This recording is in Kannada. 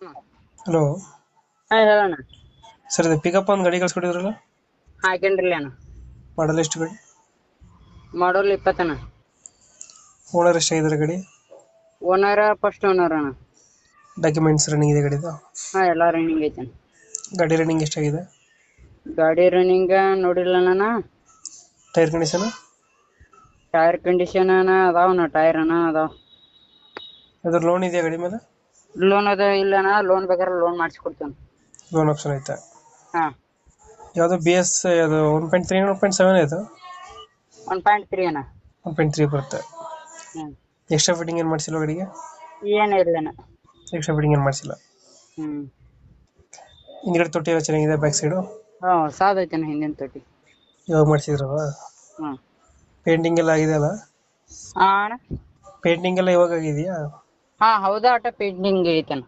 ಹಲೋ ಹಾ ಹೇಳಣ್ಣ. ಸರ್, ಇದು ಪಿಕಪ್ ಒಂದು ಗಾಡಿ ಕಳ್ಸ್ಕೊಟ್ಟಿದ್ರಲ್ಲ, ಹಾಕೇನ್ರಿ ಅಣ್ಣ. ಮಾಡಲ್ ಎಷ್ಟು ಗಾಡಿ? ಮಾಡೋಲ್ 20 ಅಣ್ಣ. ಓನರ್ ಎಷ್ಟಾಗಿದ್ದಾರೆ ಗಾಡಿ? ಓನರ್ ಫಸ್ಟ್ ಓನರ್ ಅಣ್ಣ. ಡಾಕ್ಯುಮೆಂಟ್ಸ್ ರನ್ನಿಂಗ್ ಇದೆ ಗಾಡಿದು? ಹಾ ಎಲ್ಲಾ ರನ್ನಿಂಗ್ ಐತೆ ಅಣ್ಣ. ಗಾಡಿ ರನ್ನಿಂಗ್ ಎಷ್ಟಾಗಿದೆ? ಗಾಡಿ ರನ್ನಿಂಗ್ ನೋಡಿಲ್ಲ ಅಣ್ಣ. Tyre condition? ಟೈರ್ ಕಂಡೀಷನ್ ಅಣ್ಣ ಅದಾವಣ್ಣ, ಟೈರ್ ಅಣ್ಣ ಅದಾವ. ಅದ್ರ ಲೋನ್ ಇದೆಯಾ ಗಾಡಿ ಮೇಲೆ? ಲೋನ್ ಅದ ಇಲ್ಲ ಅಣ್ಣ, ಲೋನ್ ಬೇಕಾದ್ರೆ ಲೋನ್ ಮಾಡಿಸ್ಕೊಡ್ತೇನೆ. ಲೋನ್ ಆಪ್ಷನ್ ಐತೆ? ಹಾ ಯಾವುದು ಬಿ ಎಸ್, ಅದು 1.3 1.7 ಆಯಿತು? 1.3 ಅಣ್ಣ. 1.3 ಬರುತ್ತೆ. ಹ್ಮ್ ಎಕ್ಸ್ಟ್ರಾ ಫಿಟ್ಟಿಂಗ್ ಏನು ಮಾಡಿಸಿಲ್ಲ ಗಾಡಿಗೆ? ಏನ್ ಇಲ್ಲ ಅಣ್ಣ. ಎಕ್ಸ್ಟ್ರಾ ಫಿಟ್ಟಿಂಗ್ ಏನು ಮಾಡಿಸಿಲ್ಲ. ಹ್ಮ್ ಹಿಂದ್ಗಡೆ ತೊಟ್ಟಿ ಎಲ್ಲ ಚೆನ್ನಾಗಿದೆ, ಬ್ಯಾಕ್ ಸೈಡು? ಹಾ ಸಾದ್ ಐತೆ ಅಣ್ಣ ಹಿಂದಿನ ತೊಟ್ಟಿ. ಇವಾಗ ಮಾಡಿಸಿದ್ರವ? ಹ್ಮ್ ಪೇಂಟಿಂಗ್ ಎಲ್ಲ ಆಗಿದೆಯಲ್ಲ? ಹಾ ಅಣ್ಣ. ಪೇಂಟಿಂಗ್ ಎಲ್ಲ ಇವಾಗ ಆಗಿದೆಯಾ? ಹಾ ಹೌದಾ, ಆಟ ಪೇಂಟಿಂಗ್ ಐತೆ ಅಣ್ಣ.